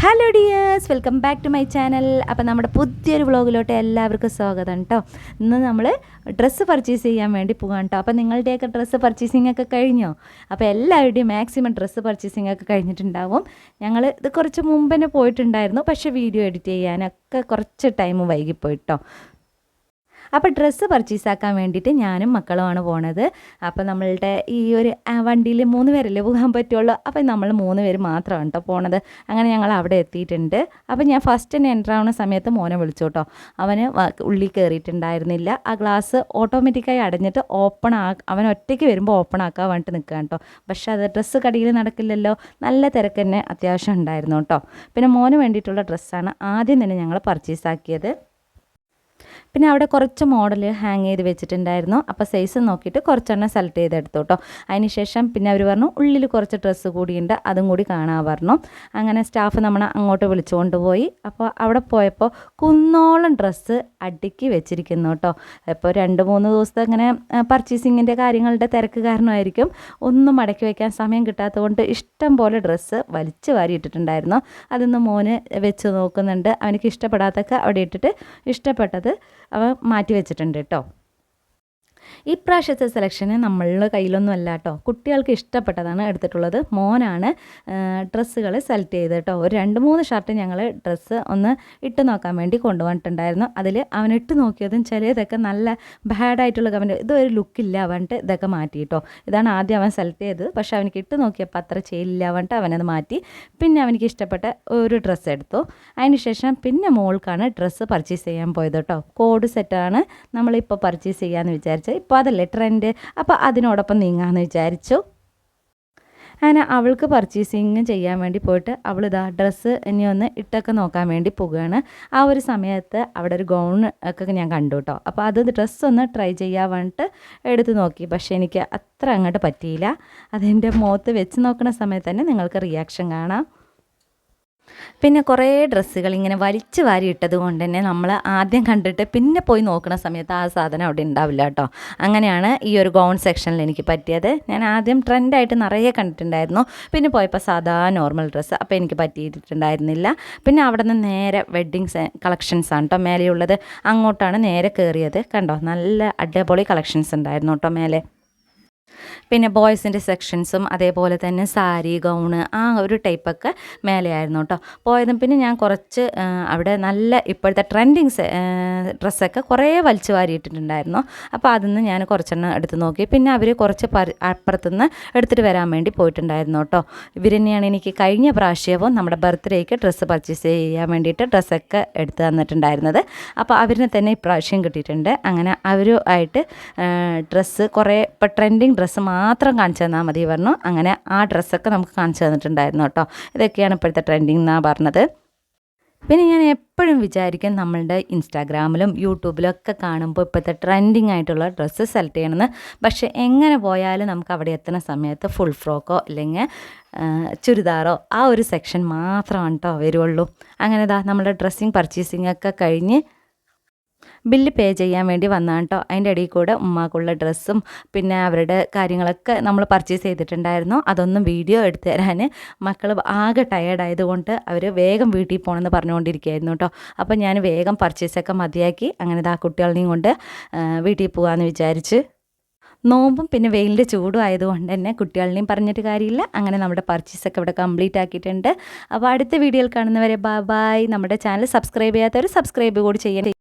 Hello dears, welcome back to my channel. അപ്പോൾ നമ്മുടെ പുതിയൊരു വ്ളോഗിലോട്ട് എല്ലാവർക്കും സ്വാഗതം കേട്ടോ. ഇന്ന് നമ്മൾ ഡ്രസ്സ് പർച്ചേസ് ചെയ്യാൻ വേണ്ടി പോകാം കേട്ടോ. അപ്പോൾ നിങ്ങളുടെയൊക്കെ ഡ്രസ്സ് പർച്ചേസിംഗ് ഒക്കെ കഴിഞ്ഞോ? അപ്പോൾ എല്ലാവരുടെയും മാക്സിമം ഡ്രസ്സ് പർച്ചേസിംഗ് ഒക്കെ കഴിഞ്ഞിട്ടുണ്ടാവും. ഞങ്ങൾ ഇത് കുറച്ച് മുമ്പ് തന്നെ പോയിട്ടുണ്ടായിരുന്നു, പക്ഷേ വീഡിയോ എഡിറ്റ് ചെയ്യാനൊക്കെ കുറച്ച് ടൈം വൈകിപ്പോയിട്ടോ. അപ്പോൾ ഡ്രസ്സ് പർച്ചേസാക്കാൻ വേണ്ടിയിട്ട് ഞാനും മക്കളുമാണ് പോണത്. അപ്പോൾ നമ്മളുടെ ഈ ഒരു വണ്ടിയിൽ 3 പേരല്ലേ പോകാൻ പറ്റുള്ളൂ. അപ്പോൾ നമ്മൾ 3 പേര് മാത്രമാണ് കേട്ടോ പോണത്. അങ്ങനെ ഞങ്ങൾ അവിടെ എത്തിയിട്ടുണ്ട്. അപ്പോൾ ഞാൻ ഫസ്റ്റ് തന്നെ എൻ്റർ ആവുന്ന സമയത്ത് മോനെ വിളിച്ചു കേട്ടോ. അവന് ഉള്ളിൽ കയറിയിട്ടുണ്ടായിരുന്നില്ല. ആ ഗ്ലാസ് ഓട്ടോമാറ്റിക്കായി അടഞ്ഞിട്ട് അവൻ ഒറ്റയ്ക്ക് വരുമ്പോൾ ഓപ്പൺ ആക്കാൻ വേണ്ടിയിട്ട് നിൽക്കുക കേട്ടോ. പക്ഷേ അത് ഡ്രസ്സ് കടയിൽ നടക്കില്ലല്ലോ, നല്ല തിരക്ക് തന്നെ അത്യാവശ്യം ഉണ്ടായിരുന്നു കേട്ടോ. പിന്നെ മോന് വേണ്ടിയിട്ടുള്ള ഡ്രസ്സാണ് ആദ്യം തന്നെ ഞങ്ങൾ പർച്ചേസാക്കിയത്. പിന്നെ അവിടെ കുറച്ച് മോഡൽ ഹാങ് ചെയ്ത് വെച്ചിട്ടുണ്ടായിരുന്നു. അപ്പോൾ സൈസ് നോക്കിയിട്ട് കുറച്ചെണ്ണം സെലക്ട് ചെയ്തെടുത്തു കേട്ടോ. അതിന് ശേഷം പിന്നെ അവർ പറഞ്ഞു ഉള്ളിൽ കുറച്ച് ഡ്രസ്സ് കൂടിയുണ്ട്, അതും കൂടി കാണാൻ പറഞ്ഞു. അങ്ങനെ സ്റ്റാഫ് നമ്മളെ അങ്ങോട്ട് വിളിച്ചുകൊണ്ട് പോയി. അപ്പോൾ അവിടെ പോയപ്പോൾ കുന്നോളം ഡ്രസ്സ് അടുക്കി വെച്ചിരിക്കുന്നു കേട്ടോ. ഇപ്പോൾ 2-3 ദിവസത്തെ ഇങ്ങനെ പർച്ചേസിങ്ങിൻ്റെ കാര്യങ്ങളുടെ തിരക്ക് കാരണമായിരിക്കും ഒന്നും മടക്കി വയ്ക്കാൻ സമയം കിട്ടാത്തതുകൊണ്ട് ഇഷ്ടം പോലെ ഡ്രസ്സ് വലിച്ചു വാരി ഇട്ടിട്ടുണ്ടായിരുന്നു. അതൊന്ന് മോന് വെച്ച് നോക്കുന്നുണ്ട്. അവനക്ക് ഇഷ്ടപ്പെടാത്തൊക്കെ അവിടെ ഇട്ടിട്ട് ഇഷ്ടപ്പെട്ടത് അവ മാറ്റി വെച്ചിട്ടുണ്ട് കേട്ടോ. ഈ പ്രാവശ്യത്തെ സെലക്ഷന് നമ്മളുടെ കയ്യിലൊന്നും അല്ല കേട്ടോ. കുട്ടികൾക്ക് ഇഷ്ടപ്പെട്ടതാണ് എടുത്തിട്ടുള്ളത്. മോനാണ് ഡ്രസ്സുകൾ സെലക്ട് ചെയ്ത് കേട്ടോ. ഒരു 2-3 ഷർട്ട് ഞങ്ങൾ ഡ്രസ്സ് ഒന്ന് ഇട്ട് നോക്കാൻ വേണ്ടി കൊണ്ടുവന്നിട്ടുണ്ടായിരുന്നു. അതിൽ അവൻ ഇട്ട് നോക്കിയതും ചിലതൊക്കെ നല്ല ബാഡായിട്ടുള്ള കമൻറ്റ്, ഇതൊരു ലുക്കില്ല അവൻട്ട് ഇതൊക്കെ മാറ്റി കേട്ടോ. ഇതാണ് ആദ്യം അവൻ സെലക്ട് ചെയ്തത്. പക്ഷേ അവനക്ക് ഇട്ട് നോക്കിയപ്പോൾ അത്ര ചെയ്യില്ല അവൻട്ട് അവനത് മാറ്റി. പിന്നെ അവനിക്ക് ഇഷ്ടപ്പെട്ട ഒരു ഡ്രസ്സ് എടുത്തു. അതിന് ശേഷം പിന്നെ മോൾക്കാണ് ഡ്രസ്സ് പർച്ചേസ് ചെയ്യാൻ പോയത് കേട്ടോ. കോഡ് സെറ്റാണ് നമ്മളിപ്പോൾ പർച്ചേസ് ചെയ്യാമെന്ന് വിചാരിച്ചത്. ഇപ്പോൾ അതല്ലേ ട്രെൻഡ്, അപ്പോൾ അതിനോടൊപ്പം നീങ്ങാമെന്ന് വിചാരിച്ചു. അങ്ങനെ അവൾക്ക് പർച്ചേസിങ് ചെയ്യാൻ വേണ്ടി പോയിട്ട് അവളിതാ ഡ്രസ്സ് ഇനി ഒന്ന് ഇട്ടൊക്കെ നോക്കാൻ വേണ്ടി പോവുകയാണ്. ആ ഒരു സമയത്ത് അവിടെ ഒരു ഗൗൺ ഒക്കെ ഞാൻ കണ്ടു കേട്ടോ. അപ്പോൾ അത് ഡ്രസ്സൊന്ന് ട്രൈ ചെയ്യാൻ വേണ്ടിയിട്ട് എടുത്ത് നോക്കി. പക്ഷേ എനിക്ക് അത്ര അങ്ങോട്ട് പറ്റിയില്ല. അതെൻ്റെ മുഖത്ത് വെച്ച് നോക്കുന്ന സമയത്ത് തന്നെ നിങ്ങൾക്ക് റിയാക്ഷൻ കാണാം. പിന്നെ കുറേ ഡ്രസ്സുകൾ ഇങ്ങനെ വലിച്ചു വാരി ഇട്ടത് കൊണ്ട് തന്നെ നമ്മൾ ആദ്യം കണ്ടിട്ട് പിന്നെ പോയി നോക്കുന്ന സമയത്ത് ആ സാധനം അവിടെ ഉണ്ടാവില്ല കേട്ടോ. അങ്ങനെയാണ് ഈ ഒരു ഗൗൺ സെക്ഷനിൽ എനിക്ക് പറ്റിയത്. ഞാൻ ആദ്യം ട്രെൻഡായിട്ട് നിറയെ കണ്ടിട്ടുണ്ടായിരുന്നു. പിന്നെ പോയപ്പോൾ സാധാ നോർമൽ ഡ്രസ്സ്, അപ്പോൾ എനിക്ക് പറ്റിയിട്ടുണ്ടായിരുന്നില്ല. പിന്നെ അവിടെ നിന്ന് നേരെ വെഡ്ഡിങ് കളക്ഷൻസാണ് കേട്ടോ മേലെയുള്ളത്. അങ്ങോട്ടാണ് നേരെ കയറിയത്. കണ്ടോ, നല്ല അടിപൊളി കളക്ഷൻസ് ഉണ്ടായിരുന്നു കേട്ടോ മേലെ. പിന്നെ ബോയ്സിൻ്റെ സെക്ഷൻസും അതേപോലെ തന്നെ സാരി, ഗൗണ്, ആ ഒരു ടൈപ്പൊക്കെ മേലെയായിരുന്നു കേട്ടോ പോയതും. പിന്നെ ഞാൻ കുറച്ച് അവിടെ നല്ല ഇപ്പോഴത്തെ ട്രെൻഡിങ് ഡ്രസ്സൊക്കെ കുറേ വലിച്ചു വാരിയിട്ടിട്ടുണ്ടായിരുന്നു. അപ്പോൾ അതിൽ നിന്ന് ഞാൻ കുറച്ചെണ്ണം എടുത്ത് നോക്കി. പിന്നെ അവർ കുറച്ച് അപ്പുറത്തുനിന്ന് എടുത്തിട്ട് വരാൻ വേണ്ടി പോയിട്ടുണ്ടായിരുന്നു കേട്ടോ. ഇവർ തന്നെയാണ് എനിക്ക് കഴിഞ്ഞ പ്രാവശ്യവും നമ്മുടെ ബർത്ത്ഡേക്ക് ഡ്രസ്സ് പർച്ചേസ് ചെയ്യാൻ വേണ്ടിയിട്ട് ഡ്രസ്സൊക്കെ എടുത്ത് തന്നിട്ടുണ്ടായിരുന്നത്. അപ്പോൾ അവരിനെ തന്നെ ഇപ്രാവശ്യം കിട്ടിയിട്ടുണ്ട്. അങ്ങനെ അവരുമായിട്ട് ഡ്രസ്സ് കുറേ ഇപ്പോൾ ട്രെൻഡിങ് ഡ്രസ്സ് മാത്രം കാണിച്ചു തന്നാൽ മതി പറഞ്ഞു. അങ്ങനെ ആ ഡ്രസ്സൊക്കെ നമുക്ക് കാണിച്ചു തന്നിട്ടുണ്ടായിരുന്നു കേട്ടോ. ഇതൊക്കെയാണ് ഇപ്പോഴത്തെ ട്രെൻഡിങ് എന്നാണ് പറഞ്ഞത്. പിന്നെ ഞാൻ എപ്പോഴും വിചാരിക്കും നമ്മളുടെ ഇൻസ്റ്റാഗ്രാമിലും യൂട്യൂബിലൊക്കെ കാണുമ്പോൾ ഇപ്പോഴത്തെ ട്രെൻഡിങ് ആയിട്ടുള്ള ഡ്രസ്സ് സെലക്ട് ചെയ്യണമെന്ന്. പക്ഷേ എങ്ങനെ പോയാലും നമുക്ക് അവിടെ എത്തുന്ന സമയത്ത് ഫുൾ ഫ്രോക്കോ അല്ലെങ്കിൽ ചുരിദാറോ ആ ഒരു സെക്ഷൻ മാത്രമാണ് കേട്ടോ വരുള്ളൂ. അങ്ങനെ നമ്മുടെ ഡ്രസ്സിങ് പർച്ചേസിംഗ് ഒക്കെ കഴിഞ്ഞ് ബില്ല് പേ ചെയ്യാൻ വേണ്ടി വന്നതാണ് കേട്ടോ. അതിൻ്റെ ഇടയിൽ കൂടെ ഉമ്മാക്കുള്ള ഡ്രസ്സും പിന്നെ അവരുടെ കാര്യങ്ങളൊക്കെ നമ്മൾ പർച്ചേസ് ചെയ്തിട്ടുണ്ടായിരുന്നു. അതൊന്നും വീഡിയോ എടുത്തു തരാൻ മക്കൾ ആകെ ടയേർഡായതുകൊണ്ട് അവർ വേഗം വീട്ടിൽ പോകണമെന്ന് പറഞ്ഞുകൊണ്ടിരിക്കുകയായിരുന്നു കേട്ടോ. അപ്പോൾ ഞാൻ വേഗം പർച്ചേസൊക്കെ മതിയാക്കി അങ്ങനെ കുട്ടികളെയും കൊണ്ട് വീട്ടിൽ പോകാമെന്ന് വിചാരിച്ച്. നോമ്പും പിന്നെ വെയിലിൻ്റെ ചൂടും ആയതുകൊണ്ട് തന്നെ കുട്ടികളെയും പറഞ്ഞിട്ട് കാര്യമില്ല. അങ്ങനെ നമ്മുടെ പർച്ചേസൊക്കെ ഇവിടെ കംപ്ലീറ്റ് ആക്കിയിട്ടുണ്ട്. അപ്പോൾ അടുത്ത വീഡിയോയിൽ കാണുന്നവരെ ബൈ. നമ്മുടെ ചാനൽ സബ്സ്ക്രൈബ് ചെയ്യാത്തവർ സബ്സ്ക്രൈബ് കൂടി ചെയ്യണം.